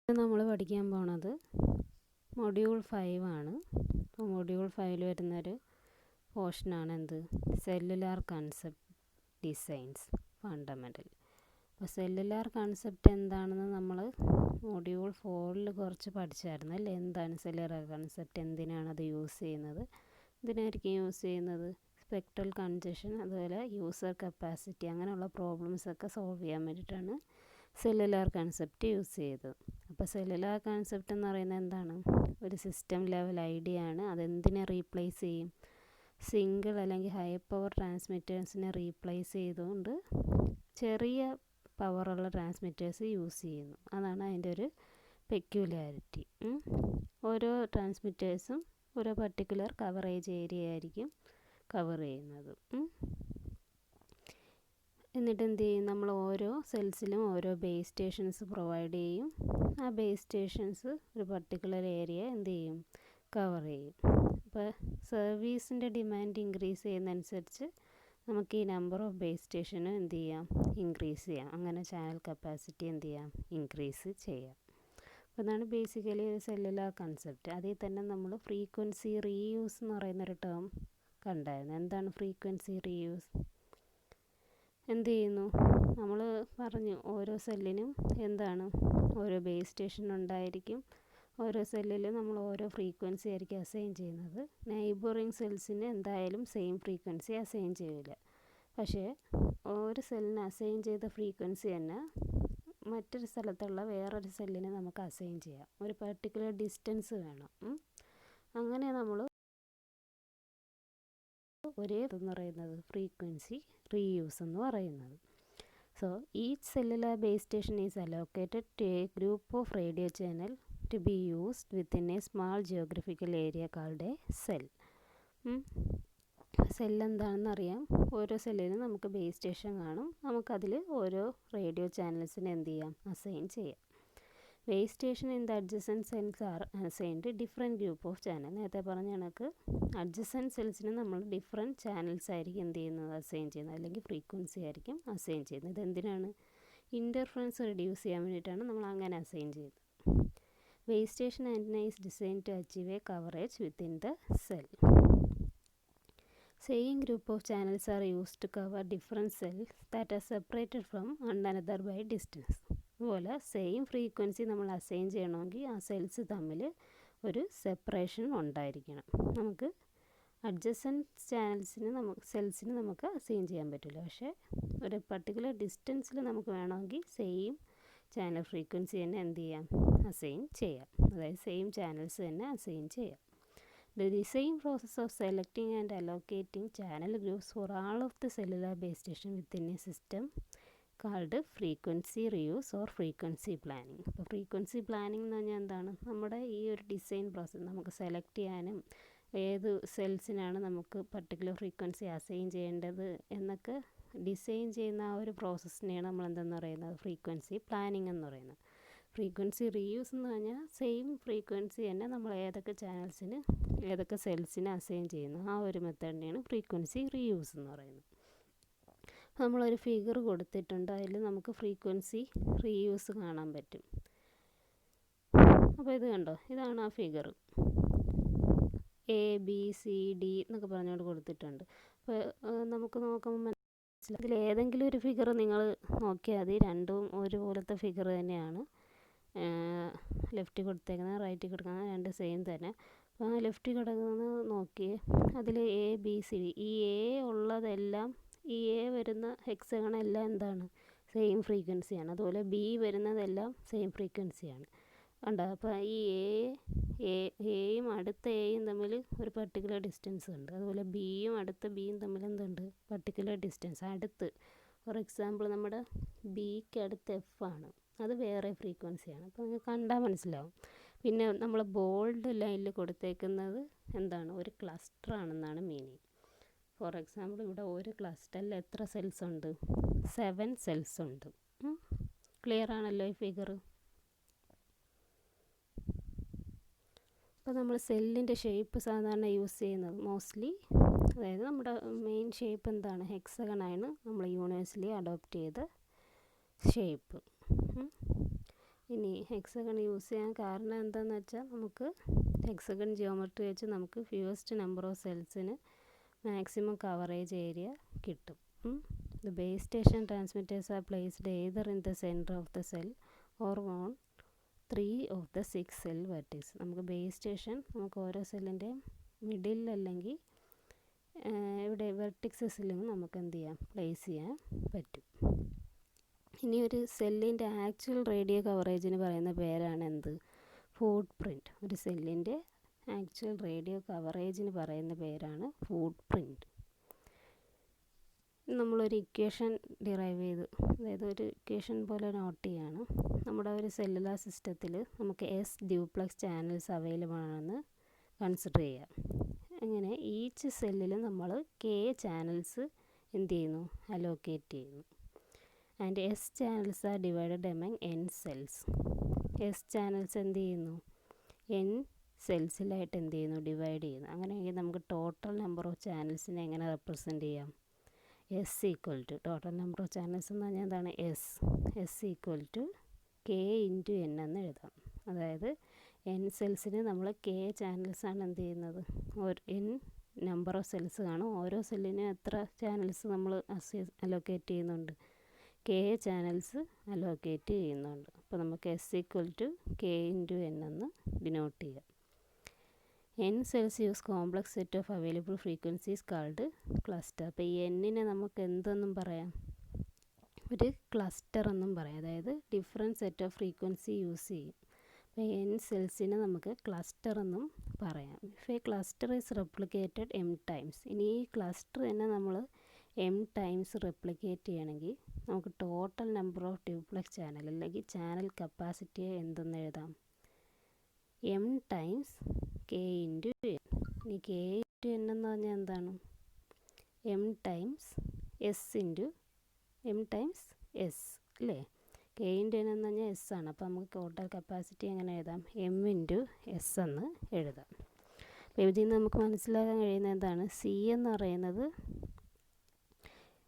നമ്മൾ പഠിക്കാൻ പോണത് മൊഡ്യൂൾ 5 ആണ്. അപ്പോൾ മൊഡ്യൂൾ 5 വരുന്നൊരു പോർഷനാണ് എന്ത്, സെല്ലുലാർ കൺസെപ്റ്റ് ഡിസൈൻസ് ഫണ്ടമെൻ്റൽ. അപ്പോൾ സെല്ലുലാർ കൺസെപ്റ്റ് എന്താണെന്ന് നമ്മൾ മൊഡ്യൂൾ 4 കുറച്ച് പഠിച്ചായിരുന്നു അല്ലേ. എന്താണ് സെല്ലുലാർ കൺസെപ്റ്റ്, എന്തിനാണ് അത് യൂസ് ചെയ്യുന്നത്, ഇതിനായിരിക്കും യൂസ് ചെയ്യുന്നത് സ്പെക്ട്രൽ കൺജഷൻ, അതുപോലെ യൂസർ കപ്പാസിറ്റി, അങ്ങനെയുള്ള പ്രോബ്ലംസൊക്കെ സോൾവ് ചെയ്യാൻ വേണ്ടിയിട്ടാണ് സെല്ലുലാർ കൺസെപ്റ്റ് യൂസ് ചെയ്തത്. അപ്പോൾ സെല്ലുലാർ കൺസെപ്റ്റ് എന്ന് പറയുന്നത് എന്താണ്, ഒരു സിസ്റ്റം ലെവൽ ഐഡിയ ആണ്. അതെന്തിനെ റീപ്ലേസ് ചെയ്യും, സിംഗിൾ അല്ലെങ്കിൽ ഹൈ പവർ ട്രാൻസ്മിറ്റേഴ്സിനെ റീപ്ലേസ് ചെയ്തുകൊണ്ട് ചെറിയ പവറുള്ള ട്രാൻസ്മിറ്റേഴ്സ് യൂസ് ചെയ്യുന്നു. അതാണ് അതിൻ്റെ ഒരു പെക്യുലാരിറ്റി. ഓരോ ട്രാൻസ്മിറ്റേഴ്സും ഓരോ പർട്ടിക്കുലർ കവറേജ് ഏരിയ ആയിരിക്കും കവർ ചെയ്യുന്നത്. എന്നിട്ട് എന്ത് ചെയ്യും, നമ്മൾ ഓരോ സെൽസിലും ഓരോ ബേസ് സ്റ്റേഷൻസ് പ്രൊവൈഡ് ചെയ്യും. ആ ബേസ് സ്റ്റേഷൻസ് ഒരു പർട്ടിക്കുലർ ഏരിയ എന്ത് ചെയ്യും, കവർ ചെയ്യും. അപ്പോൾ സർവീസിൻ്റെ ഡിമാൻഡ് ഇൻക്രീസ് ചെയ്യുന്നതനുസരിച്ച് നമുക്ക് ഈ നമ്പർ ഓഫ് ബേസ് സ്റ്റേഷനും എന്ത് ചെയ്യാം, ഇൻക്രീസ് ചെയ്യാം. അങ്ങനെ ചാനൽ കപ്പാസിറ്റി എന്ത് ചെയ്യാം, ഇൻക്രീസ് ചെയ്യാം. അപ്പോൾ അതാണ് ബേസിക്കലി സെല്ലുലാർ കൺസെപ്റ്റ്. അതിൽ തന്നെ നമ്മൾ ഫ്രീക്വൻസി റീയൂസ് എന്ന് പറയുന്നൊരു ടേം കണ്ടായിരുന്നു. എന്താണ് ഫ്രീക്വൻസി റീയൂസ്? എന്ത് ചെയ്യുന്നു, നമ്മൾ പറഞ്ഞു ഓരോ സെല്ലിനും എന്താണ് ഓരോ ബേസ് സ്റ്റേഷൻ ഉണ്ടായിരിക്കും. ഓരോ സെല്ലിലും നമ്മൾ ഓരോ ഫ്രീക്വൻസി ആയിരിക്കും അസൈൻ ചെയ്യുന്നത്. നെയ്ബറിങ് സെൽസിന് എന്തായാലും സെയിം ഫ്രീക്വൻസി അസൈൻ ചെയ്യില്ല. പക്ഷേ ഒരു സെല്ലിന് അസൈൻ ചെയ്ത ഫ്രീക്വൻസി തന്നെ മറ്റൊരു സ്ഥലത്തുള്ള വേറൊരു സെല്ലിന് നമുക്ക് അസൈൻ ചെയ്യാം. ഒരു പർട്ടിക്കുലർ ഡിസ്റ്റൻസ് വേണം. അങ്ങനെ നമ്മൾ ഒരേ എന്ന് പറയുന്നത് ഫ്രീക്വൻസി റീയൂസ് എന്ന് പറയുന്നത്. So each cellular base station is allocated to a group of radio channel to be used within a small geographical area called a cell. Cell എന്താണെന്ന് അറിയാം. ഓരോ സെല്ലിനും നമുക്ക് ബേസ് സ്റ്റേഷൻ കാണും. നമുക്കതിൽ ഓരോ റേഡിയോ ചാനൽസിന് എന്ത് ചെയ്യാം, അസൈൻ ചെയ്യാം. Base station in the adjacent cells are assigned different group of channel. നേരത്തെ പറഞ്ഞ കണക്ക് അഡ്ജസൻറ്റ് സെൽസിന് നമ്മൾ ഡിഫറെൻറ്റ് ചാനൽസ് ആയിരിക്കും എന്ത് ചെയ്യുന്നത്, അസൈൻ ചെയ്യുന്നത്, അല്ലെങ്കിൽ ഫ്രീക്വൻസി ആയിരിക്കും അസൈൻ ചെയ്യുന്നത്. ഇതെന്തിനാണ്, ഇൻ്റർഫറൻസ് റിഡ്യൂസ് ചെയ്യാൻ വേണ്ടിയിട്ടാണ് നമ്മൾ അങ്ങനെ അസൈൻ ചെയ്യുന്നത്. Base station antenna is design to achieve a coverage within the cell. Same group of channels are used to cover different cells that are separated from one another by distance. അതുപോലെ same frequency നമ്മൾ assign ചെയ്യണമെങ്കിൽ ആ cells തമ്മിൽ ഒരു separation ഉണ്ടായിരിക്കണം. നമുക്ക് adjacent സെൽസിന് നമുക്ക് assign ചെയ്യാൻ പറ്റില്ല. പക്ഷേ ഒരു പർട്ടിക്കുലർ ഡിസ്റ്റൻസിൽ നമുക്ക് വേണമെങ്കിൽ സെയിം ചാനൽ ഫ്രീക്വൻസി തന്നെ എന്ത് ചെയ്യാം, അസൈൻ ചെയ്യാം. അതായത് സെയിം ചാനൽസ് തന്നെ അസൈൻ ചെയ്യാം. The design process of selecting and allocating channel groups for all of the cellular base station within a system called frequency reuse or frequency planning. അപ്പോൾ frequency planning എന്ന് പറഞ്ഞാൽ എന്താണ്, നമ്മുടെ ഈ ഒരു ഡിസൈൻ പ്രോസസ്സ് നമുക്ക് സെലക്ട് ചെയ്യാനും ഏത് സെൽസിനാണ് നമുക്ക് പർട്ടിക്കുലർ ഫ്രീക്വൻസി അസൈൻ ചെയ്യേണ്ടത് എന്നൊക്കെ ഡിസൈൻ ചെയ്യുന്ന ആ ഒരു പ്രോസസ്സിനെയാണ് നമ്മൾ എന്തെന്ന് പറയുന്നത്, ഫ്രീക്വൻസി പ്ലാനിംഗ് എന്ന് പറയുന്നത്. ഫ്രീക്വൻസി റീയൂസ് എന്ന് പറഞ്ഞാൽ സെയിം ഫ്രീക്വൻസി തന്നെ നമ്മൾ ഏതൊക്കെ ചാനൽസിന് ഏതൊക്കെ സെൽസിന് അസൈൻ ചെയ്യുന്നു ആ ഒരു മെത്തേഡിനെയാണ് ഫ്രീക്വൻസി റീയൂസ് എന്ന് പറയുന്നത്. നമ്മളൊരു ഫിഗർ കൊടുത്തിട്ടുണ്ട്, അതിൽ നമുക്ക് ഫ്രീക്വൻസി റീയൂസ് കാണാൻ പറ്റും. അപ്പോൾ ഇത് കണ്ടോ, ഇതാണ് ആ ഫിഗർ. ABCD എന്നൊക്കെ പറഞ്ഞുകൊണ്ട് കൊടുത്തിട്ടുണ്ട്. അപ്പോൾ നമുക്ക് നോക്കുമ്പോൾ മനസ്സിലാവും ഇതിലേതെങ്കിലും ഒരു ഫിഗർ നിങ്ങൾ നോക്കിയാൽ മതി, രണ്ടും ഒരുപോലത്തെ ഫിഗർ തന്നെയാണ്. ലെഫ്റ്റ് കൊടുത്തേക്കുന്നത് റൈറ്റ് കൊടുക്കുന്നത് രണ്ട് സെയിം തന്നെ. അപ്പോൾ ആ ലെഫ്റ്റ് കിടക്കുന്നത് നോക്കി, അതിൽ ABCD, ഈ A ഉള്ളതെല്ലാം, ഈ A വരുന്ന ഹെക്സഗണെല്ലാം എന്താണ്, സെയിം ഫ്രീക്വൻസിയാണ്. അതുപോലെ B വരുന്നതെല്ലാം സെയിം ഫ്രീക്വൻസിയാണ്. കണ്ടോ, അപ്പോൾ ഈ എയും അടുത്ത എയും തമ്മിൽ ഒരു പർട്ടിക്കുലർ ഡിസ്റ്റൻസ് ഉണ്ട്. അതുപോലെ ബിയും അടുത്ത ബിയും തമ്മിൽ എന്തുണ്ട്, പർട്ടിക്കുലർ ഡിസ്റ്റൻസ് അടുത്ത്. ഫോർ എക്സാമ്പിൾ നമ്മുടെ ബിക്ക് അടുത്ത് F ആണ്, അത് വേറെ ഫ്രീക്വൻസിയാണ്. അപ്പോൾ നിങ്ങൾക്ക് കണ്ടാൽ മനസ്സിലാവും. പിന്നെ നമ്മൾ ബോൾഡ് ലൈനിൽ കൊടുത്തേക്കുന്നത് എന്താണ്, ഒരു ക്ലസ്റ്റർ ആണെന്നാണ് മീനിങ്. ഫോർ എക്സാമ്പിൾ ഇവിടെ ഒരു ക്ലസ്റ്ററിൽ എത്ര സെൽസ് ഉണ്ട്, 7 സെൽസ് ഉണ്ട്. ക്ലിയർ ആണല്ലോ ഈ ഫിഗർ. അപ്പോൾ നമ്മൾ സെല്ലിൻ്റെ ഷേപ്പ് സാധാരണ യൂസ് ചെയ്യുന്നത് മോസ്റ്റ്ലി, അതായത് നമ്മുടെ മെയിൻ ഷേപ്പ് എന്താണ്, ഹെക്സഗണാണ് നമ്മൾ യൂണിവേഴ്സലി അഡോപ്റ്റ് ചെയ്ത ഷേപ്പ്. ഇനി ഹെക്സഗൺ യൂസ് ചെയ്യാൻ കാരണം എന്താണെന്ന് വെച്ചാൽ നമുക്ക് ഹെക്സഗൺ ജിയോമെട്രി വെച്ച് നമുക്ക് ഫ്യൂവസ്റ്റ് നമ്പർ ഓഫ് സെൽസിന് മാക്സിമം കവറേജ് ഏരിയ കിട്ടും. The base station transmitters are placed either in the center of the cell or on 3 of the 6 cell vertices. നമുക്ക് ബേസ് സ്റ്റേഷൻ നമുക്ക് ഓരോ സെല്ലിൻ്റെ മിഡിൽ അല്ലെങ്കിൽ ഇവിടെ വെർട്ടിക്സസിലും നമുക്ക് എന്ത് ചെയ്യാം, പ്ലേസ് ചെയ്യാൻ പറ്റും. ഇനി ഒരു സെല്ലിൻ്റെ ആക്ച്വൽ റേഡിയോ കവറേജിന് പറയുന്ന പേരാണ് എന്ത്, ഫുട് പ്രിൻറ്റ്. ഒരു സെല്ലിൻ്റെ ആക്ച്വൽ റേഡിയോ കവറേജിന് പറയുന്ന പേരാണ് ഫുട് പ്രിൻറ്റ്. നമ്മളൊരു ഇക്വേഷൻ ഡിറൈവ് ചെയ്ത്, അതായത് ഒരു ഇക്വേഷൻ പോലെ നോട്ട് ചെയ്യാണ്. നമ്മുടെ ഒരു സെല്ലുലാർ സിസ്റ്റത്തിൽ നമുക്ക് എസ് ഡ്യൂപ്ലക്സ് ചാനൽസ് അവൈലബിൾ ആണെന്ന് കൺസിഡർ ചെയ്യാം. അങ്ങനെ ഈച്ച് സെല്ലിൽ നമ്മൾ കെ ചാനൽസ് എന്ത് ചെയ്യുന്നു, അലോക്കേറ്റ് ചെയ്യുന്നു. And S channels are divided among N cells. S channels എന്ത് ചെയ്യുന്നു, എൻ സെൽസിലായിട്ട് എന്ത് ചെയ്യുന്നു, ഡിവൈഡ് ചെയ്യുന്നു. അങ്ങനെയെങ്കിൽ നമുക്ക് ടോട്ടൽ നമ്പർ ഓഫ് ചാനൽസിനെ എങ്ങനെ റെപ്രസെൻറ്റ് ചെയ്യാം, S equal to total number of channels എന്ന് പറഞ്ഞാൽ എന്താണ്, S equal to K into N എന്ന് എഴുതാം. അതായത് എൻ സെൽസിന് നമ്മൾ കെ ചാനൽസാണ് എന്ത് ചെയ്യുന്നത്, എൻ നമ്പർ ഓഫ് സെൽസ് കാണും. ഓരോ സെല്ലിനും എത്ര ചാനൽസ് നമ്മൾ അലോക്കേറ്റ് ചെയ്യുന്നുണ്ട്, കെ ചാനൽസ് അലോക്കേറ്റ് ചെയ്യുന്നുണ്ട്. അപ്പോൾ നമുക്ക് S equal to K into N എന്ന് ഡിനോട്ട് ചെയ്യാം. N cells use complex set of available frequencies called cluster. അപ്പോൾ ഈ എന്നിനെ നമുക്ക് എന്തെന്നും പറയാം, ഒരു ക്ലസ്റ്റർ എന്നും പറയാം. അതായത് different set of frequency use ചെയ്യും. അപ്പോൾ എൻ സെൽസിനെ നമുക്ക് ക്ലസ്റ്റർ എന്നും പറയാം. If A cluster is replicated M times. ഇനി ഈ ക്ലസ്റ്റർ തന്നെ നമ്മൾ എം ടൈംസ് റെപ്ലിക്കേറ്റ് ചെയ്യണമെങ്കിൽ നമുക്ക് total number of duplex channel അല്ലെങ്കിൽ ചാനൽ കപ്പാസിറ്റിയെ എന്തെന്ന് എഴുതാം, M times K into N. ഇനി കെ ഇൻറ്റു എൻ എന്ന് പറഞ്ഞാൽ എന്താണ്, M times S into M times S അല്ലേ. കെ ഇൻറ്റു എൻ എന്ന് പറഞ്ഞാൽ എസ് ആണ്. അപ്പോൾ നമുക്ക് ടോട്ടൽ കപ്പാസിറ്റി എങ്ങനെ എഴുതാം, എം ഇൻറ്റു എസ് എന്ന് എഴുതാം. അപ്പോൾ ഇതിൽ നിന്ന് നമുക്ക് മനസ്സിലാക്കാൻ കഴിയുന്നത് എന്താണ്, സി എന്ന് പറയുന്നത്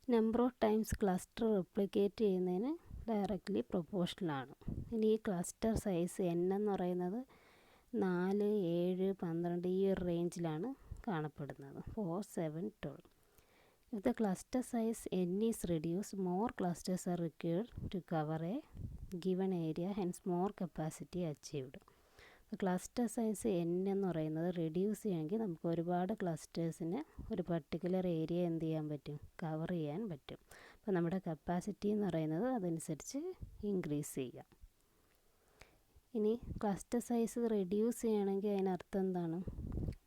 number of times cluster replicate ചെയ്യുന്നതിന് ഡയറക്റ്റ്ലി പ്രൊപ്പോർഷണലാണ്. ഇനി ഈ ക്ലസ്റ്റർ സൈസ് എൻ എന്ന് പറയുന്നത് 4, 7, 12 ഈ ഒരു റേഞ്ചിലാണ് കാണപ്പെടുന്നത്. 4, 7, 12. If the cluster size n is reduced, more clusters are required to cover a given area, hence more capacity achieved. Cluster size n എന്ന് പറയുന്നത് റെഡ്യൂസ് ചെയ്യണമെങ്കിൽ നമുക്ക് ഒരുപാട് ക്ലസ്റ്റേഴ്സിന് ഒരു പർട്ടിക്കുലർ ഏരിയ എന്ത് ചെയ്യാൻ പറ്റും, കവർ ചെയ്യാൻ പറ്റും. അപ്പോൾ നമ്മുടെ കപ്പാസിറ്റി എന്ന് പറയുന്നത് അതനുസരിച്ച് ഇൻക്രീസ് ചെയ്യാം. ഇനി ക്ലസ്റ്റർ സൈസ് റെഡ്യൂസ് ചെയ്യണമെങ്കിൽ അതിനർത്ഥം എന്താണ്,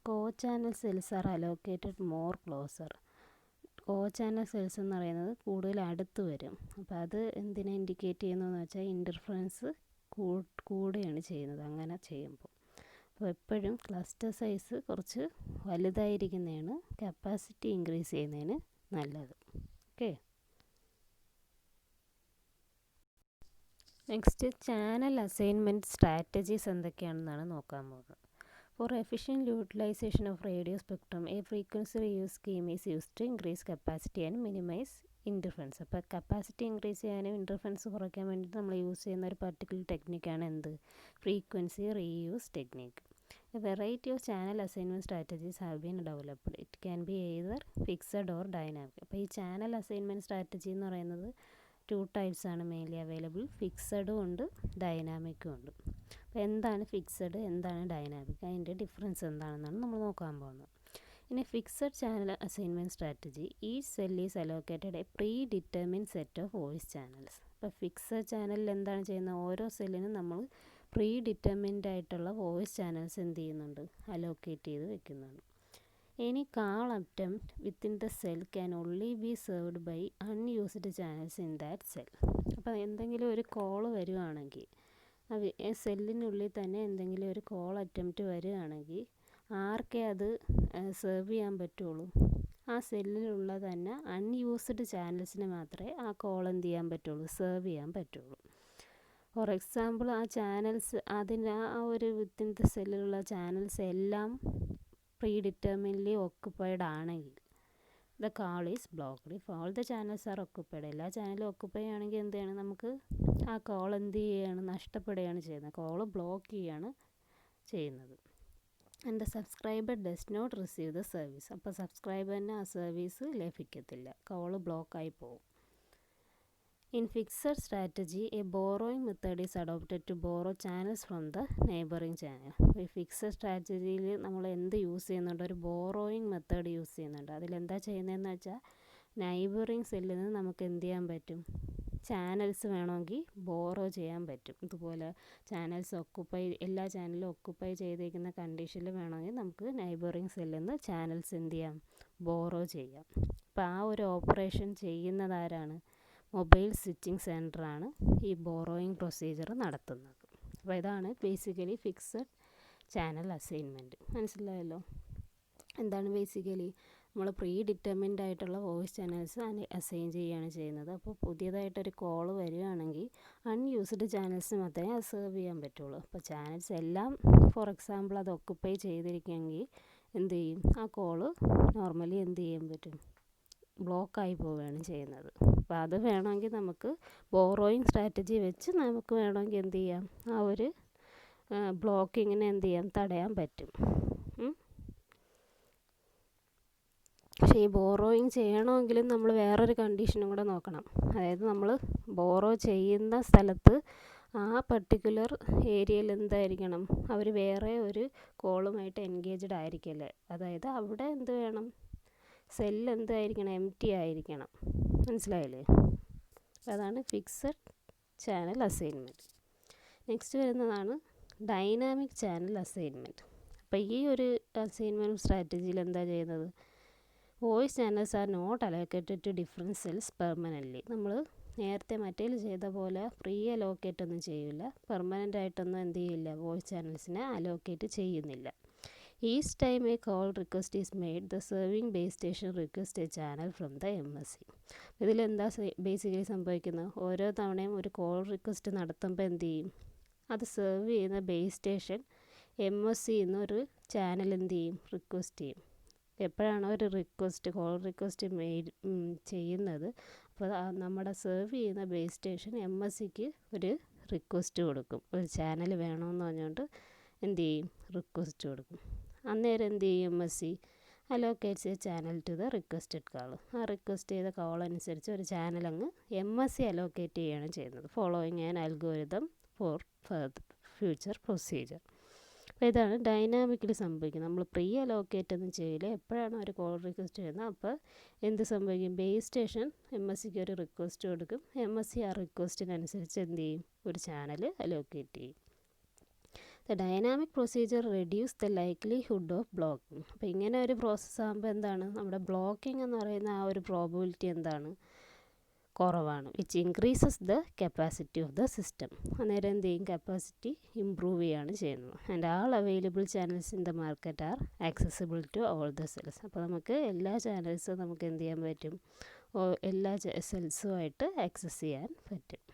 co channel cells are allocated more closer. Co channel cells എന്ന് പറയുന്നത് കൂടുതൽ അടുത്ത് വരും. അപ്പോൾ അത് എന്തിനെ ഇൻഡിക്കേറ്റ് ചെയ്യുന്നതെന്ന് വെച്ചാൽ ഇൻ്റർഫറൻസ് കൂടുകയാണ് ചെയ്യുന്നത് അങ്ങനെ ചെയ്യുമ്പോൾ. അപ്പോൾ എപ്പോഴും ക്ലസ്റ്റർ സൈസ് കുറച്ച് വലുതായിരിക്കുന്നതാണ് കപ്പാസിറ്റി ഇൻക്രീസ് ചെയ്യുന്നതിന് നല്ലത്. Okay, next channel assignment strategies എന്തൊക്കെയാണെന്നാണ് നോക്കാൻ പോകുന്നത്. For efficient utilisation of radio spectrum a frequency reuse scheme is use to increase capacity and minimise interference. അപ്പോൾ കപ്പാസിറ്റി ഇൻക്രീസ് ചെയ്യാനും ഇൻ്റർഫറൻസ് കുറയ്ക്കാൻ വേണ്ടിയിട്ട് നമ്മൾ യൂസ് ചെയ്യുന്ന ഒരു പർട്ടിക്കുലർ ടെക്നിക്കാണ് എന്ത്, frequency reuse technique. A variety of channel assignment strategies have been developed. It can be either fixed or dynamic. അപ്പോൾ ഈ ചാനൽ അസൈൻമെൻറ്റ് സ്ട്രാറ്റജി എന്ന് പറയുന്നത് 2 ടൈപ്സ് ആണ് മെയിൻലി അവൈലബിൾ, ഫിക്സഡും ഉണ്ട് ഡൈനാമിക്കും ഉണ്ട്. അപ്പോൾ എന്താണ് ഫിക്സഡ്, എന്താണ് ഡൈനാമിക്, അതിൻ്റെ ഡിഫറൻസ് എന്താണെന്നാണ് നമ്മൾ നോക്കാൻ പോകുന്നത്. ഇനി ഫിക്സഡ് ചാനൽ അസൈൻമെൻറ്റ് സ്ട്രാറ്റജി, ഈ cell is allocated A pre determine set of voice channels. അപ്പോൾ ഫിക്സഡ് ചാനലിൽ എന്താണ് ചെയ്യുന്നത്, ഓരോ സെല്ലിനും നമ്മൾ പ്രീ ഡിറ്റർമിൻഡ് ആയിട്ടുള്ള വോയിസ് ചാനൽസ് എന്ത് ചെയ്യുന്നുണ്ട്, അലോക്കേറ്റ് ചെയ്ത് വെക്കുന്നുണ്ട്. Any call attempt within the cell can only be served by unused channels in that cell. അപ്പോൾ എന്തെങ്കിലും ഒരു കോൾ വരുവാണെങ്കിൽ സെല്ലിനുള്ളിൽ തന്നെ എന്തെങ്കിലും ഒരു കോൾ അറ്റംപ്റ്റ് വരികയാണെങ്കിൽ ആർക്കേ അത് സെർവ് ചെയ്യാൻ പറ്റുള്ളൂ, ആ സെല്ലിലുള്ള തന്നെ അൺയൂസ്ഡ് ചാനൽസിന് മാത്രമേ ആ കോൾ എന്ത് ചെയ്യാൻ പറ്റുള്ളൂ, സെർവ് ചെയ്യാൻ പറ്റുള്ളൂ. ഫോർ എക്സാമ്പിൾ ആ ചാനൽസ് അതിന് ആ ഒരു വിത്തിൻ ദ സെല്ലിലുള്ള ചാനൽസ് എല്ലാം പ്രീ ഡിറ്റർമിൻലി ഓക്കുപ്പൈഡ് ആണെങ്കിൽ the call is blocked. If all the channels are occupied, എല്ലാ ചാനലും ഓക്കുപ്പൈ ആണെങ്കിൽ എന്ത് ചെയ്യണം, നമുക്ക് ആ കോൾ എന്ത് ചെയ്യുകയാണ്, നഷ്ടപ്പെടുകയാണ് ചെയ്യുന്നത്, കോൾ ബ്ലോക്ക് ചെയ്യുകയാണ് ചെയ്യുന്നത്. And the subscriber does not receive the service. അപ്പോൾ സബ്സ്ക്രൈബറിന് ആ സർവീസ് ലഭിക്കത്തില്ല, കോൾ ബ്ലോക്കായി പോകും. In fixed strategy, a borrowing method is adopted to borrow channels from the neighboring channel. ഈ ഫിക്സഡ് സ്ട്രാറ്റജിയിൽ നമ്മൾ എന്ത് യൂസ് ചെയ്യുന്നുണ്ട്, ഒരു ബോറോയിങ് മെത്തേഡ് യൂസ് ചെയ്യുന്നുണ്ട്. അതിലെന്താ ചെയ്യുന്നതെന്ന് വെച്ചാൽ നൈബറിങ് സെല്ലിൽ നിന്ന് നമുക്ക് എന്ത് ചെയ്യാൻ പറ്റും, ചാനൽസ് വേണമെങ്കിൽ ബോറോ ചെയ്യാൻ പറ്റും. ഇതുപോലെ ചാനൽസ് ഒക്കുപ്പൈ, എല്ലാ ചാനലും ഒക്കുപ്പൈ ചെയ്തിരിക്കുന്ന കണ്ടീഷനിൽ വേണമെങ്കിൽ നമുക്ക് നൈബറിങ് സെല്ലിൽ നിന്ന് ചാനൽസ് എന്ത് ചെയ്യാം, ബോറോ ചെയ്യാം. അപ്പോൾ ആ ഒരു ഓപ്പറേഷൻ ചെയ്യുന്നത് ആരാണ്, മൊബൈൽ സ്വിച്ചിങ് സെൻറ്ററാണ് ഈ ബോറോയിങ് പ്രൊസീജിയർ നടത്തുന്നത്. അപ്പോൾ ഇതാണ് ബേസിക്കലി ഫിക്സഡ് ചാനൽ അസൈൻമെൻറ്റ്. മനസ്സിലായല്ലോ? എന്താണ് ബേസിക്കലി നമ്മൾ പ്രീ ഡിറ്റർമിൻഡ് ആയിട്ടുള്ള വോയിസ് ചാനൽസ് അസൈൻ ചെയ്യുകയാണ് ചെയ്യുന്നത്. അപ്പോൾ പുതിയതായിട്ടൊരു കോൾ വരികയാണെങ്കിൽ അൺയൂസ്ഡ് ചാനൽസ് മാത്രമേ അത് സെർവ് ചെയ്യാൻ പറ്റുള്ളൂ. അപ്പോൾ ചാനൽസ് എല്ലാം ഫോർ എക്സാമ്പിൾ അത് ഒക്കുപ്പൈ ചെയ്തിരിക്കുകയെങ്കിൽ എന്ത് ചെയ്യും, ആ കോള് നോർമലി എന്ത് ചെയ്യാൻ പറ്റും, ബ്ലോക്കായി പോവുകയാണ് ചെയ്യുന്നത്. അപ്പോൾ അത് വേണമെങ്കിൽ നമുക്ക് ബോറോയിങ് സ്ട്രാറ്റജി വെച്ച് നമുക്ക് വേണമെങ്കിൽ എന്ത് ചെയ്യാം, ആ ഒരു ബ്ലോക്കിങ്ങിനെ എന്ത് ചെയ്യാം, തടയാൻ പറ്റും. പക്ഷേ ഈ ബോറോയിങ് ചെയ്യണമെങ്കിലും നമ്മൾ വേറൊരു കണ്ടീഷനും കൂടെ നോക്കണം. അതായത് നമ്മൾ ബോറോ ചെയ്യുന്ന സ്ഥലത്ത് ആ പർട്ടിക്കുലർ ഏരിയയിൽ എന്തായിരിക്കണം, അവർ വേറെ ഒരു കോളുമായിട്ട് എൻഗേജ്ഡ് ആയിരിക്കല്ലേ. അതായത് അവിടെ എന്ത് വേണം, സെല്ല് എന്തായിരിക്കണം, എം ടി ആയിരിക്കണം. മനസ്സിലായില്ലേ? അതാണ് ഫിക്സഡ് ചാനൽ അസൈൻമെൻറ്റ്. നെക്സ്റ്റ് വരുന്നതാണ് ഡൈനാമിക് ചാനൽ അസൈൻമെൻറ്റ്. അപ്പോൾ ഈ ഒരു അസൈൻമെൻറ്റ് സ്ട്രാറ്റജിയിൽ എന്താ ചെയ്യുന്നത്, voice channels are not allocated to different cells permanently. നമ്മൾ നേരത്തെ മറ്റേൽ ചെയ്ത പോലെ പ്രീ അലോക്കേറ്റ് ഒന്നും ചെയ്യില്ല, പെർമനൻ്റ് ആയിട്ടൊന്നും എന്ത് ചെയ്യില്ല, വോയിസ് ചാനൽസിനെ അലോക്കേറ്റ് ചെയ്യുന്നില്ല. Each time A call request is made, the serving base station request A channel from the MSC. ഇതിലെന്താ ബേസിക്കലി സംഭവിക്കുന്നത്, ഓരോ തവണയും ഒരു കോൾ റിക്വസ്റ്റ് നടത്തുമ്പോൾ എന്ത് ചെയ്യും, അത് സെർവ് ചെയ്യുന്ന ബേസ് സ്റ്റേഷൻ MSC എന്നൊരു ചാനൽ എന്ത് ചെയ്യും, റിക്വസ്റ്റ് ചെയ്യും. എപ്പോഴാണോ ഒരു റിക്വസ്റ്റ്, കോൾ റിക്വസ്റ്റ് മെയ്ഡ് ചെയ്യുന്നത്, അപ്പോൾ നമ്മുടെ സെർവ് ചെയ്യുന്ന ബേസ് സ്റ്റേഷൻ MSCക്ക് ഒരു റിക്വസ്റ്റ് കൊടുക്കും, ഒരു ചാനൽ വേണമെന്ന് പറഞ്ഞുകൊണ്ട് എന്ത് ചെയ്യും, റിക്വസ്റ്റ് കൊടുക്കും. അന്നേരം എന്ത് ചെയ്യും, MSC allocates a channel to the requested call. ആ റിക്വസ്റ്റ് ചെയ്ത കോൾ അനുസരിച്ച് ഒരു ചാനൽ അങ്ങ് MSC അലോക്കേറ്റ് ചെയ്യുകയാണ് ചെയ്യുന്നത്, following an algorithm for future procedure. അപ്പോൾ ഇതാണ് ഡൈനാമിക്കലി സംഭവിക്കുന്നത്. നമ്മൾ പ്രീ അലോക്കേറ്റ് ഒന്നും ചെയ്യില്ല, എപ്പോഴാണ് ഒരു കോൾ റിക്വസ്റ്റ് ചെയ്യുന്നത് അപ്പോൾ എന്ത് സംഭവിക്കും, ബേസ് സ്റ്റേഷൻ MSCക്ക് ഒരു റിക്വസ്റ്റ് കൊടുക്കും, MSC ആ റിക്വസ്റ്റിനനുസരിച്ച് എന്ത് ചെയ്യും, ഒരു ചാനൽ അലോക്കേറ്റ് ചെയ്യും. The dynamic procedure reduce the likelihood of blocking. അപ്പോൾ ഇങ്ങനെ ഒരു പ്രോസസ്സ് ആകുമ്പോൾ എന്താണ്, നമ്മുടെ ബ്ലോക്കിംഗ് എന്ന് പറയുന്ന ആ ഒരു പ്രോബിലിറ്റി എന്താണ്, കുറവാണ്. Which increases the capacity of the system. അന്നേരം എന്ത് ചെയ്യും, കപ്പാസിറ്റി ഇമ്പ്രൂവ് ചെയ്യുകയാണ് ചെയ്യുന്നത്. And all available channels in the market are accessible to all the cells. അപ്പോൾ നമുക്ക് എല്ലാ ചാനൽസും നമുക്ക് എന്ത് ചെയ്യാൻ പറ്റും, എല്ലാ സെൽസുമായിട്ട് ആക്സസ് ചെയ്യാൻ പറ്റും.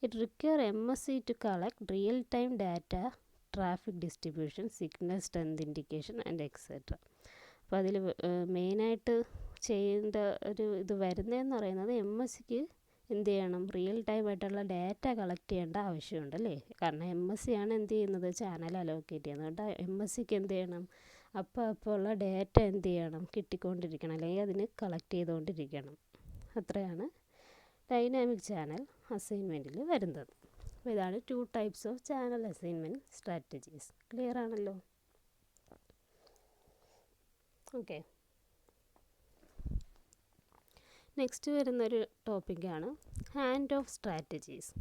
It require MSC to collect real time data, traffic distribution, signal strength indication and etcetera. അപ്പോൾ അതിൽ മെയിനായിട്ട് ചെയ്യേണ്ട ഒരു ഇത് വരുന്നതെന്ന് പറയുന്നത് MSCക്ക് എന്ത് ചെയ്യണം, റിയൽ ടൈം ആയിട്ടുള്ള ഡാറ്റ കളക്ട് ചെയ്യേണ്ട ആവശ്യമുണ്ട് അല്ലേ. കാരണം MSC ആണ് എന്ത് ചെയ്യുന്നത്, ചാനൽ അലോക്കേറ്റ് ചെയ്യുന്നത്. അതുകൊണ്ട് MSCക്ക് എന്ത് ചെയ്യണം, അപ്പോൾ ഉള്ള ഡാറ്റ എന്ത് ചെയ്യണം, കിട്ടിക്കൊണ്ടിരിക്കണം, അല്ലെങ്കിൽ അതിന് കളക്ട് ചെയ്തുകൊണ്ടിരിക്കണം. അത്രയാണ് ഡൈനാമിക് ചാനൽ അസൈൻമെൻറ്റിൽ വരുന്നത്. അപ്പോൾ ഇതാണ് 2 types of channel assignment strategies. Clear ആണല്ലോ? ഓക്കെ. നെക്സ്റ്റ് വരുന്നൊരു ടോപ്പിക്കാണ് ഹാൻഡ് ഓഫ് സ്ട്രാറ്റജീസ്.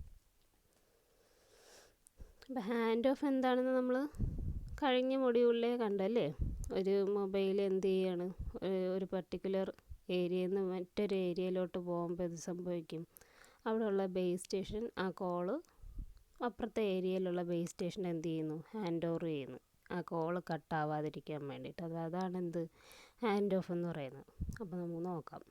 അപ്പോൾ ഹാൻഡ് ഓഫ് എന്താണെന്ന് നമ്മൾ കഴിഞ്ഞ മൊഡ്യൂളിലേ കണ്ടല്ലേ. ഒരു മൊബൈൽ എന്ത് ചെയ്യാണ്, ഒരു പർട്ടിക്കുലർ ഏരിയയിൽ നിന്ന് മറ്റൊരു ഏരിയയിലോട്ട് പോകുമ്പോൾ ഇത് സംഭവിക്കും, അവിടെയുള്ള ബേസ് സ്റ്റേഷൻ ആ കോള് അപ്പുറത്തെ ഏരിയയിലുള്ള ബേസ് സ്റ്റേഷൻ എന്ത് ചെയ്യുന്നു, ഹാൻഡ് ഓവർ ചെയ്യുന്നു, ആ കോള് കട്ടാവാതിരിക്കാൻ വേണ്ടിയിട്ട്. അതാണ് എന്ത്, ഹാൻഡ് ഓഫ് എന്ന് പറയുന്നത്. അപ്പോൾ നമുക്ക് നോക്കാം.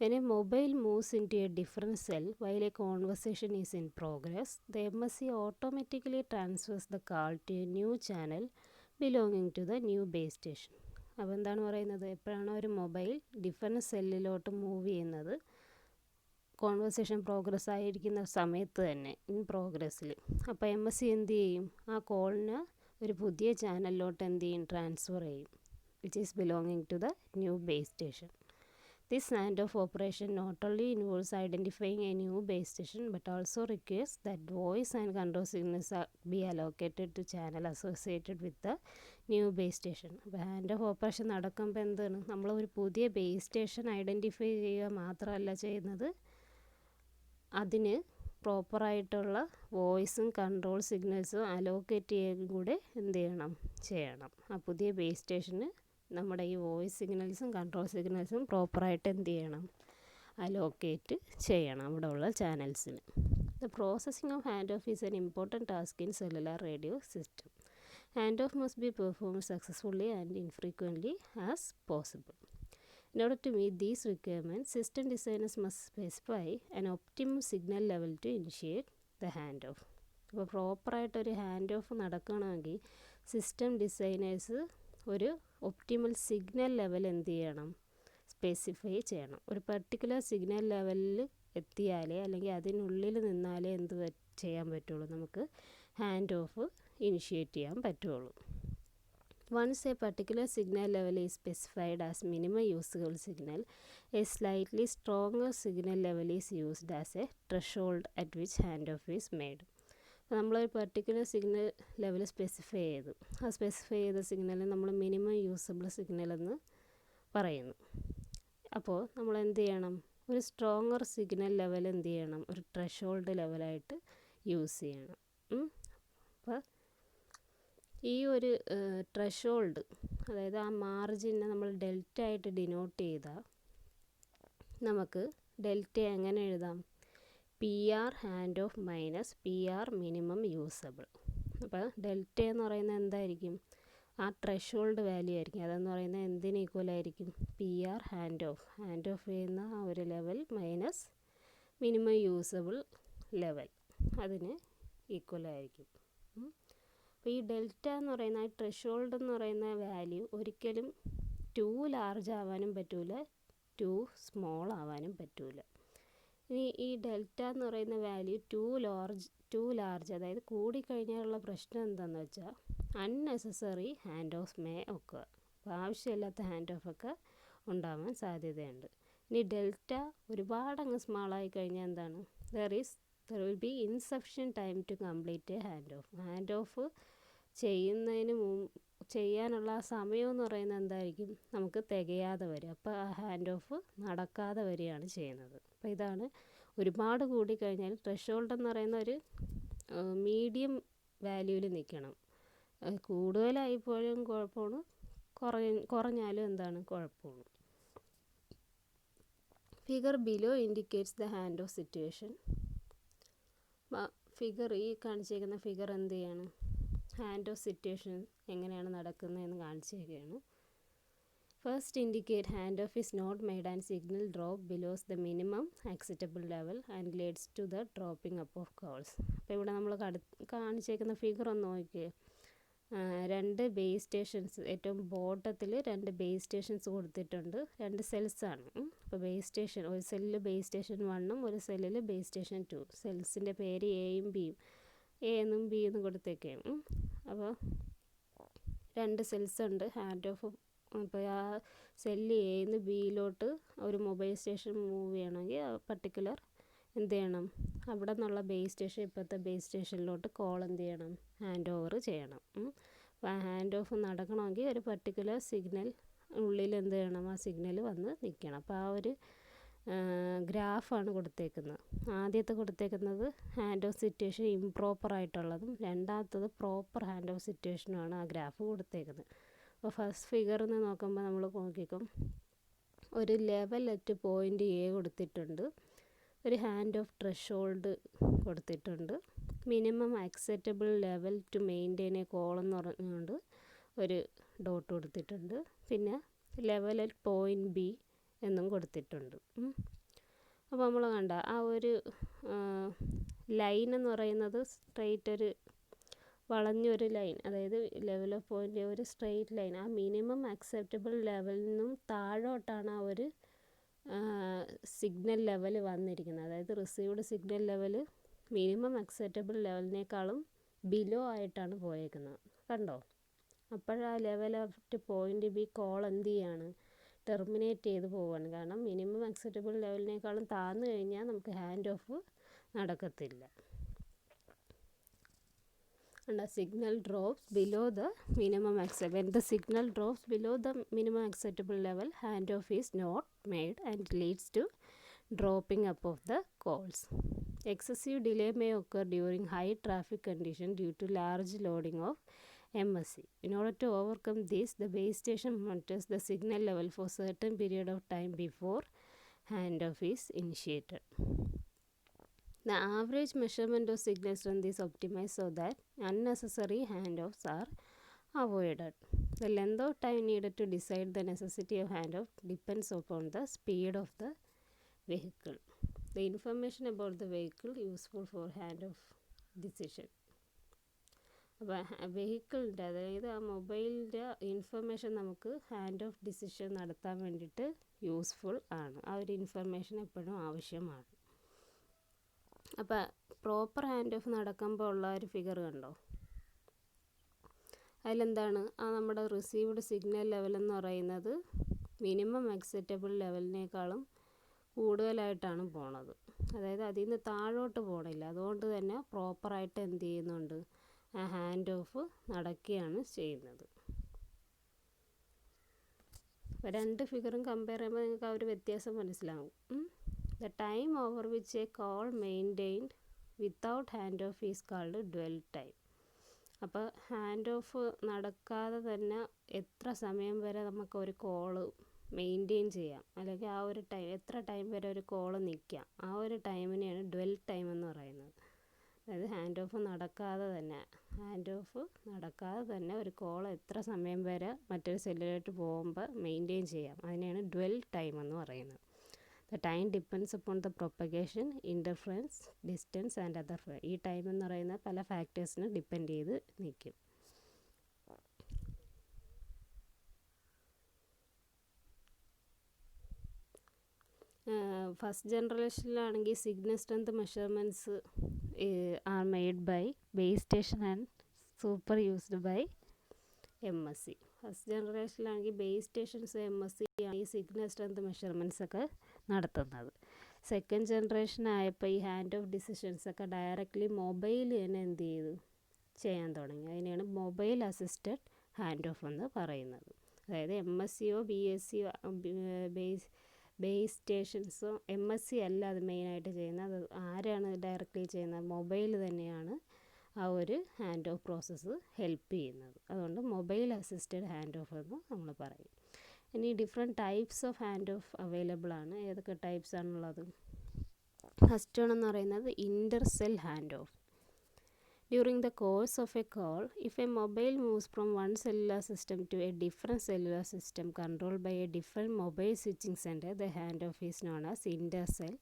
When a mobile moves into a different cell while a conversation is in progress, the MSC automatically transfers the call to a new channel belonging to the new base station. അപ്പോൾ എന്താണ് പറയുന്നത്, എപ്പോഴാണോ ഒരു മൊബൈൽ ഡിഫറെൻറ്റ് സെല്ലിലോട്ട് മൂവ് ചെയ്യുന്നത്, conversation progress ആയിരിക്കുന്ന സമയത്ത് തന്നെ, in പ്രോഗ്രസ്സിൽ, അപ്പോൾ MSC എന്ത് ചെയ്യും, ആ കോളിന് ഒരു പുതിയ ചാനലിലോട്ട് എന്ത് ചെയ്യും, ട്രാൻസ്ഫർ ചെയ്യും, which is belonging to the new base station. This handoff operation not only involves identifying a new base station but also requires that voice and control signals be allocated to channel associated with the new base station. അപ്പോൾ hand of operation നടക്കുമ്പോൾ എന്താണ്, നമ്മൾ ഒരു പുതിയ base station identify ചെയ്യുക മാത്രമല്ല ചെയ്യുന്നത്, അതിന് പ്രോപ്പറായിട്ടുള്ള വോയിസും കൺട്രോൾ സിഗ്നൽസും അലോക്കേറ്റ് ചെയ്യുകയും കൂടെ എന്ത് ചെയ്യണം. ആ പുതിയ ബേസ് സ്റ്റേഷന് നമ്മുടെ ഈ വോയിസ് സിഗ്നൽസും കൺട്രോൾ സിഗ്നൽസും പ്രോപ്പറായിട്ട് എന്ത് ചെയ്യണം, അലോക്കേറ്റ് ചെയ്യണം അവിടെ ഉള്ള ചാനൽസിന്. The processing of hand off is an important task in cellular radio system. Hand off must be performed successfully and infrequently as possible. In order to meet these requirements, system designers must specify an optimum signal level to initiate the handoff. അപ്പോൾ പ്രോപ്പറായിട്ടൊരു hand of നടക്കണമെങ്കിൽ system designers ഒരു optimal signal level എന്ത് ചെയ്യണം, specify ചെയ്യണം. ഒരു particular signal ലെവലിൽ എത്തിയാലേ, അല്ലെങ്കിൽ അതിനുള്ളിൽ നിന്നാലേ എന്ത് ചെയ്യാൻ പറ്റുള്ളൂ, നമുക്ക് ഹാൻഡ് ഓഫ് ഇനിഷ്യേറ്റ് ചെയ്യാൻ പറ്റുള്ളൂ. Once a particular signal level is specified as minimum usable signal, a slightly stronger signal level is used as a threshold at which handoff is made. നമ്മളൊരു പർട്ടിക്കുലർ സിഗ്നൽ ലെവൽ സ്പെസിഫൈ ചെയ്തു, ആ specify ചെയ്ത signal നമ്മൾ minimum usable signal എന്ന് പറയുന്നു. അപ്പോൾ നമ്മൾ എന്ത് ചെയ്യണം, ഒരു സ്ട്രോങ്ങർ സിഗ്നൽ ലെവൽ എന്ത് ചെയ്യണം, ഒരു ത്രഷോൾഡ് ലെവലായിട്ട് യൂസ് ചെയ്യണം. അപ്പോൾ ഈ ഒരു ത്രഷോൾഡ്, അതായത് ആ മാർജിനെ നമ്മൾ ഡെൽറ്റ ആയിട്ട് ഡിനോട്ട് ചെയ്താൽ നമുക്ക് ഡെൽറ്റ എങ്ങനെ എഴുതാം, PR hand of minus PR minimum usable. അപ്പോൾ ഡെൽറ്റ എന്ന് പറയുന്നത് എന്തായിരിക്കും, ആ ത്രഷോൾഡ് വാല്യൂ ആയിരിക്കും. അതെന്ന് പറയുന്നത് എന്തിന് ഈക്വൽ ആയിരിക്കും, PR ഹാൻഡ് ഓഫ് ചെയ്യുന്ന ആ ഒരു level minus minimum usable level, അതിന് ഈക്വൽ ആയിരിക്കും. അപ്പോൾ ഈ ഡെൽറ്റ എന്ന് പറയുന്ന ഈ ത്രഷോൾഡ് എന്ന് പറയുന്ന വാല്യൂ ഒരിക്കലും ടു ലാർജ് ആവാനും പറ്റൂല, ടു സ്മോൾ ആവാനും പറ്റൂല. ഇനി ഈ ഡെൽറ്റ എന്ന് പറയുന്ന വാല്യൂ ടു ലാർജ് അതായത് കൂടിക്കഴിഞ്ഞാലുള്ള പ്രശ്നം എന്താണെന്ന് വെച്ചാൽ അൺനെസസറി ഹാൻഡ് ഓഫ് മേ ഒക്കെ, അപ്പോൾ ആവശ്യമില്ലാത്ത ഹാൻഡ് ഓഫ് ഒക്കെ ഉണ്ടാവാൻ സാധ്യതയുണ്ട്. ഇനി ഡെൽറ്റ ഒരുപാടങ്ങ് സ്മാളായി കഴിഞ്ഞാൽ എന്താണ്, there will be insufficient time to complete a hand off ചെയ്യാനുള്ള സമയം എന്ന് പറയുന്നത് എന്തായിരിക്കും, നമുക്ക് തികയാതെ വരും. അപ്പോൾ ആ ഹാൻഡ് ഓഫ് നടക്കാതെ വരികയാണ് ചെയ്യുന്നത്. അപ്പോൾ ഇതാണ് ഒരുപാട് കൂടിക്കഴിഞ്ഞാൽ ത്രഷോൾഡ് എന്ന് പറയുന്ന ഒരു മീഡിയം വാല്യൂവിൽ നിൽക്കണം. കൂടുതലായിപ്പോഴും കുഴപ്പമാണ്, കുറഞ്ഞാലും എന്താണ് കുഴപ്പമാണ്. Figure below indicates the hand of situation. Figure ഈ കാണിച്ചേക്കുന്ന ഫിഗർ എന്ത് ചെയ്യാണ്, ഹാൻഡ് ഓഫ് സിറ്റുവേഷൻ എങ്ങനെയാണ് നടക്കുന്നതെന്ന് കാണിച്ചേക്കുകയാണ്. First indicate hand off is not made and signal drop below the minimum acceptable level and leads to the dropping up of calls. അപ്പോൾ ഇവിടെ നമ്മൾ കാണിച്ചേക്കുന്ന figure ഒന്ന് നോക്കിയേ, രണ്ട് ബേസ് സ്റ്റേഷൻസ്, ഏറ്റവും ബോട്ടത്തിൽ രണ്ട് ബേസ് സ്റ്റേഷൻസ് കൊടുത്തിട്ടുണ്ട്, രണ്ട് സെൽസാണ്. അപ്പോൾ ബേസ് സ്റ്റേഷൻ, ഒരു സെല്ലിൽ ബേസ് സ്റ്റേഷൻ 1ഉം ഒരു സെല്ലിൽ ബേസ് സ്റ്റേഷൻ 2. സെൽസിൻ്റെ പേര് എയും ബിയും, എ എന്നും ബി എന്നും കൊടുത്തേക്കാണ്. അപ്പോൾ രണ്ട് സെൽസ് ഉണ്ട്, ഹാൻഡ് ഓഫ്. അപ്പോൾ ആ സെല്ല് എന്ന് ബിയിലോട്ട് ഒരു മൊബൈൽ സ്റ്റേഷൻ മൂവ് ചെയ്യണമെങ്കിൽ ആ പർട്ടിക്കുലർ എന്ത് ചെയ്യണം, അവിടെ നിന്നുള്ള ബേസ് സ്റ്റേഷൻ ഇപ്പോഴത്തെ ബേസ് സ്റ്റേഷനിലോട്ട് കോൾ എന്ത് ചെയ്യണം, ഹാൻഡ് ഓവർ ചെയ്യണം. അപ്പോൾ ആ ഹാൻഡ് ഓഫ് നടക്കണമെങ്കിൽ ഒരു പർട്ടിക്കുലർ സിഗ്നൽ ഉള്ളിൽ എന്ത് ചെയ്യണം, ആ സിഗ്നൽ വന്ന് നിൽക്കണം. അപ്പോൾ ആ ഒരു ഗ്രാഫാണ് കൊടുത്തേക്കുന്നത്. ആദ്യത്തെ കൊടുത്തേക്കുന്നത് ഹാൻഡ് ഓഫ് സിറ്റുവേഷൻ ഇംപ്രോപ്പർ ആയിട്ടുള്ളതും, രണ്ടാമത്തത് പ്രോപ്പർ ഹാൻഡ് ഓഫ് സിറ്റുവേഷനുമാണ് ആ ഗ്രാഫ് കൊടുത്തേക്കുന്നത്. അപ്പോൾ ഫസ്റ്റ് ഫിഗറിൽ നിന്ന് നോക്കുമ്പോൾ നമ്മൾ നോക്കിക്കും, ഒരു ലെവൽ അറ്റ് പോയിൻ്റ് എ കൊടുത്തിട്ടുണ്ട്, ഒരു ഹാൻഡ് ഓഫ് ത്രഷോൾഡ് കൊടുത്തിട്ടുണ്ട്, minimum acceptable level two maintain A call എന്ന് പറഞ്ഞുകൊണ്ട് ഒരു ഡോട്ട് കൊടുത്തിട്ടുണ്ട്, പിന്നെ ലെവൽ അറ്റ് പോയിൻ്റ് ബി എന്നും കൊടുത്തിട്ടുണ്ട്. അപ്പോൾ നമ്മൾ കണ്ട ആ ഒരു ലൈൻ എന്ന് പറയുന്നത് സ്ട്രെയിറ്റ് ഒരു വളഞ്ഞൊരു ലൈൻ, അതായത് ലെവൽ ഓഫ് പോയിൻ്റ് ഒരു സ്ട്രെയിറ്റ് ലൈൻ, ആ മിനിമം അക്സെപ്റ്റബിൾ ലെവലിൽ നിന്നും താഴോട്ടാണ് ആ ഒരു സിഗ്നൽ ലെവൽ വന്നിരിക്കുന്നത്. അതായത് received signal level minimum acceptable ലെവലിനേക്കാളും ബിലോ ആയിട്ടാണ് പോയേക്കുന്നത്. കണ്ടോ? അപ്പോഴാ level of point B call എന്ത് ചെയ്യാണ്, ടെർമിനേറ്റ് ചെയ്ത് പോവുകയാണ്. കാരണം മിനിമം അക്സെപ്റ്റബിൾ ലെവലിനേക്കാളും താഴ്ന്നു കഴിഞ്ഞാൽ നമുക്ക് ഹാൻഡ് ഓഫ് നടക്കത്തില്ല. And the signal drops below the minimum acceptable. When the signal drops below the minimum acceptable level, handoff is not made and leads to dropping up of the calls. Excessive delay may occur during high traffic condition due to large loading of MSC. In order to overcome this, the base station monitors the signal level for certain period of time before handoff is initiated. The average measurement of signal strength is optimized so that unnecessary handoffs are avoided. The length of time needed to decide the necessity of handoff depends upon the speed of the vehicle. The information about the vehicle useful for handoff decision. അപ്പോൾ വെഹിക്കിളിൻ്റെ, അതായത് ആ മൊബൈലിൻ്റെ information നമുക്ക് hand of decision നടത്താൻ വേണ്ടിയിട്ട് useful ആണ്. ആ ഒരു ഇൻഫർമേഷൻ എപ്പോഴും ആവശ്യമാണ്. അപ്പോൾ പ്രോപ്പർ ഹാൻഡ് ഓഫ് നടക്കുമ്പോൾ ഉള്ള ഒരു ഫിഗർ കണ്ടോ? അതിലെന്താണ്, ആ നമ്മുടെ റിസീവ്ഡ് സിഗ്നൽ ലെവൽ എന്ന് പറയുന്നത് മിനിമം അക്സെപ്റ്റബിൾ ലെവലിനേക്കാളും കൂടുതലായിട്ടാണ് പോണത്. അതായത് അതിൽ നിന്ന് താഴോട്ട് പോകണില്ല. അതുകൊണ്ട് തന്നെ പ്രോപ്പറായിട്ട് എന്ത് ചെയ്യുന്നുണ്ട്, ആ ഹാൻഡ് ഓഫ് നടക്കുകയാണ് ചെയ്യുന്നത്. അപ്പോൾ രണ്ട് ഫിഗറും കമ്പയർ ചെയ്യുമ്പോൾ നിങ്ങൾക്ക് ആ ഒരു വ്യത്യാസം മനസ്സിലാവും. The time over which a call maintained without handoff is called dwell time. അപ്പോൾ ഹാൻഡ് ഓഫ് നടക്കാതെ തന്നെ എത്ര സമയം വരെ നമുക്ക് ഒരു കോള് മെയിൻറ്റെയിൻ ചെയ്യാം, അല്ലെങ്കിൽ ആ ഒരു ടൈം എത്ര ടൈം വരെ ഒരു കോള് നിൽക്കാം, ആ ഒരു ടൈമിനെയാണ് ഡ്വെൽ ടൈം എന്ന് പറയുന്നത്. അതായത് ഹാൻഡ് ഓഫ് നടക്കാതെ തന്നെ ഒരു കോൾ എത്ര സമയം വരെ മറ്റൊരു സെല്ലിലോട്ട് പോകുമ്പോൾ മെയിൻറ്റെയിൻ ചെയ്യാം, അതിനെയാണ് ഡ്വെൽ ടൈം എന്ന് പറയുന്നത്. The time depends upon the propagation, interference, distance and other factors. ഈ ടൈം എന്ന് പറയുന്ന പല ഫാക്ടേഴ്സിനെ ഡിപ്പെൻഡ് ചെയ്ത് നിൽക്കും. ഫസ്റ്റ് ജനറേഷനിലാണെങ്കിൽ signal strength measurements are made by base station and super used by MSC. First ജനറേഷനിലാണെങ്കിൽ ബേസ് സ്റ്റേഷൻസ് MSC ആണ് ഈ സിഗ്നൽ സ്ട്രെങ്ത് മെഷർമെൻറ്റ്സ് ഒക്കെ നടത്തുന്നത്. സെക്കൻഡ് ജനറേഷൻ ആയപ്പോൾ ഈ ഹാൻഡ് ഓഫ് ഡിസിഷൻസൊക്കെ ഡയറക്റ്റ്ലി മൊബൈൽ തന്നെ എന്ത് ചെയ്തു ചെയ്യാൻ തുടങ്ങി. അതിനെയാണ് മൊബൈൽ അസിസ്റ്റഡ് ഹാൻഡ് ഓഫ് എന്ന് പറയുന്നത്. അതായത് MSCയോ BSCയോ ബേസ് സ്റ്റേഷൻസോ MSC അല്ല അത് മെയിനായിട്ട് ചെയ്യുന്നത്. അത് ആരാണ് ഡയറക്റ്റ്ലി ചെയ്യുന്നത്? മൊബൈൽ തന്നെയാണ് ആ ഒരു ഹാൻഡ് ഓഫ് പ്രോസസ്സ് ഹെൽപ്പ് ചെയ്യുന്നത്. അതുകൊണ്ട് മൊബൈൽ അസിസ്റ്റഡ് ഹാൻഡ് ഓഫ് എന്ന് നമ്മൾ പറയും. ഇനി different types of hand off available ആണ്. ഏതൊക്കെ ടൈപ്സ് ആണുള്ളത്? ഫസ്റ്റ് വൺ എന്ന് പറയുന്നത് inter cell hand off. During the course of a call, if a mobile moves from one cellular system to a different cellular system controlled by a different mobile switching centre, the hand off is known as inter cell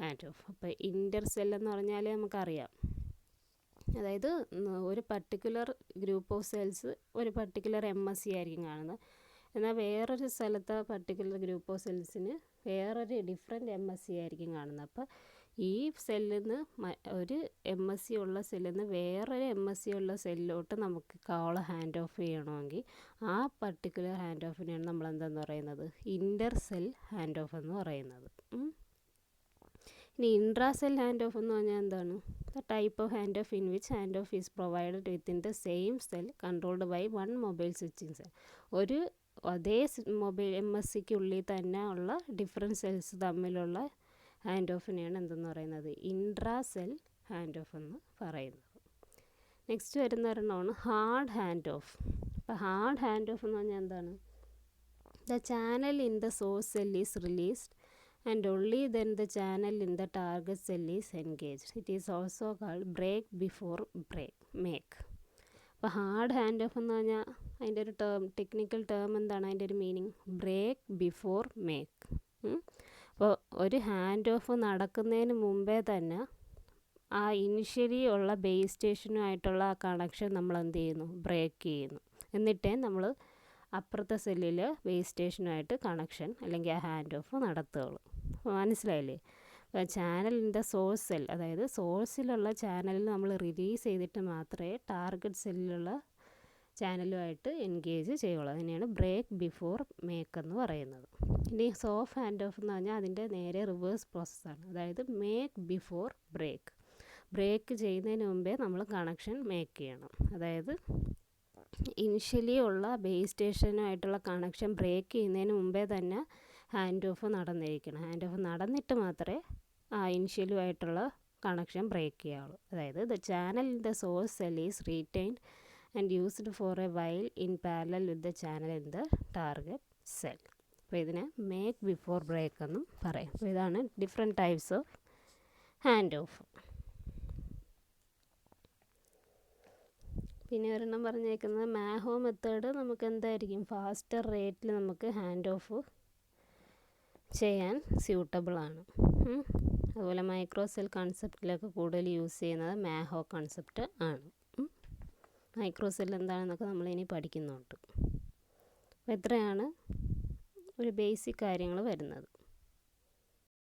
hand off. അപ്പോൾ inter cell എന്ന് പറഞ്ഞാൽ നമുക്കറിയാം, അതായത് ഒരു particular group of cells ഒരു particular MSC ആയിരിക്കും കാണുന്നത്. എന്നാൽ വേറൊരു സ്ഥലത്തെ പർട്ടിക്കുലർ ഗ്രൂപ്പ് ഓഫ് സെൽസിന് വേറൊരു ഡിഫറെൻറ്റ് MSC ആയിരിക്കും കാണുന്നത്. അപ്പോൾ ഈ സെല്ലിൽ നിന്ന് ഒരു MSC ഉള്ള സെല്ലിൽ നിന്ന് വേറൊരു MSC ഉള്ള സെല്ലിലോട്ട് നമുക്ക് കോൾ ഹാൻഡ് ഓഫ് ചെയ്യണമെങ്കിൽ ആ പർട്ടിക്കുലർ ഹാൻഡ് ഓഫിനെയാണ് നമ്മൾ എന്താണെന്ന് പറയുന്നത്, ഇൻ്റർ സെൽ ഹാൻഡ് ഓഫ് എന്ന് പറയുന്നത്. ഇനി ഇൻട്രാ സെൽ ഹാൻഡ് ഓഫ് എന്ന് പറഞ്ഞാൽ എന്താണ്? The type of hand off in which hand off is provided within the same cell controlled by one mobile switching cell. ഒരു അതേ മൊബൈൽ MSCക്കുള്ളിൽ തന്നെ ഉള്ള ഡിഫറെൻറ്റ് സെൽസ് തമ്മിലുള്ള ഹാൻഡ് ഓഫിനെയാണ് എന്തെന്ന് പറയുന്നത്, ഇൻട്രാ സെൽ ഹാൻഡ് ഓഫ് എന്ന് പറയുന്നത്. നെക്സ്റ്റ് വരുന്ന ഒരെണ്ണമാണ് ഹാർഡ് ഹാൻഡ് ഓഫ്. അപ്പോൾ ഹാർഡ് ഹാൻഡ് ഓഫ് എന്ന് പറഞ്ഞാൽ എന്താണ്? The channel in the source cell is released and only then the channel in the target cell is engaged. It is also called break before make. അപ്പോൾ hard hand of എന്ന് പറഞ്ഞാൽ അതിൻ്റെ ഒരു technical term എന്താണ്? അതിൻ്റെ ഒരു meaning break before make. അപ്പോൾ ഒരു ഹാൻഡ് ഓഫ് നടക്കുന്നതിന് മുമ്പേ തന്നെ ആ ഇനിഷ്യലി ഉള്ള ബേസ് സ്റ്റേഷനുമായിട്ടുള്ള ആ കണക്ഷൻ നമ്മൾ എന്ത് ചെയ്യുന്നു, ബ്രേക്ക് ചെയ്യുന്നു. എന്നിട്ടേ നമ്മൾ അപ്പുറത്തെ സെല്ലിൽ ബേസ് സ്റ്റേഷനുമായിട്ട് കണക്ഷൻ അല്ലെങ്കിൽ ആ ഹാൻഡ് ഓഫ് നടത്തുകയുള്ളൂ. മനസ്സിലായില്ലേ? ചാനലിൻ്റെ സോഴ്സ് സെൽ, അതായത് സോഴ്സിലുള്ള ചാനലിൽ നമ്മൾ റിലീസ് ചെയ്തിട്ട് മാത്രമേ ടാർഗറ്റ് സെല്ലിലുള്ള ചാനലുമായിട്ട് എൻഗേജ് ചെയ്യുള്ളൂ. അതിനെയാണ് ബ്രേക്ക് ബിഫോർ മേക്ക് എന്ന് പറയുന്നത്. ഇനി സോഫ്റ്റ് ഹാൻഡ് ഓഫ് എന്ന് പറഞ്ഞാൽ അതിൻ്റെ നേരെ റിവേഴ്സ് പ്രോസസ്സാണ്. അതായത് മേക്ക് ബിഫോർ ബ്രേക്ക്. ബ്രേക്ക് ചെയ്യുന്നതിന് മുമ്പേ നമ്മൾ കണക്ഷൻ മേക്ക് ചെയ്യണം. അതായത് ഇനിഷ്യലി ഉള്ള ബേസ് സ്റ്റേഷനുമായിട്ടുള്ള കണക്ഷൻ ബ്രേക്ക് ചെയ്യുന്നതിന് മുമ്പേ തന്നെ ഹാൻഡ് ഓഫ് നടന്നിരിക്കണം. ഹാൻഡ് ഓഫ് നടന്നിട്ട് മാത്രമേ ആ ഇനിഷ്യലുമായിട്ടുള്ള കണക്ഷൻ ബ്രേക്ക് ചെയ്യാവുള്ളൂ. അതായത് the channel in the source cell is retained and used for A while in parallel with the channel in the target cell. അപ്പോൾ ഇതിനെ make before break എന്നും പറയും. അപ്പോൾ ഇതാണ് different types of hand of. പിന്നെ ഒരെണ്ണം പറഞ്ഞേക്കുന്നത് മാഹോ മെത്തേഡ് നമുക്ക് എന്തായിരിക്കും, ഫാസ്റ്റർ റേറ്റിൽ നമുക്ക് ഹാൻഡ് ഓഫ് ചെയ്യാൻ സ്യൂട്ടബിളാണ്. അതുപോലെ മൈക്രോ സെൽ കൺസെപ്റ്റിലൊക്കെ കൂടുതൽ യൂസ് ചെയ്യുന്നത് മാഹോ കൺസെപ്റ്റ് ആണ്. മൈക്രോ സെൽ എന്താണെന്നൊക്കെ നമ്മളിനി പഠിക്കുന്നുണ്ട്. അപ്പോൾ ഇത്രയാണ് ഒരു ബേസിക് കാര്യങ്ങൾ വരുന്നത്.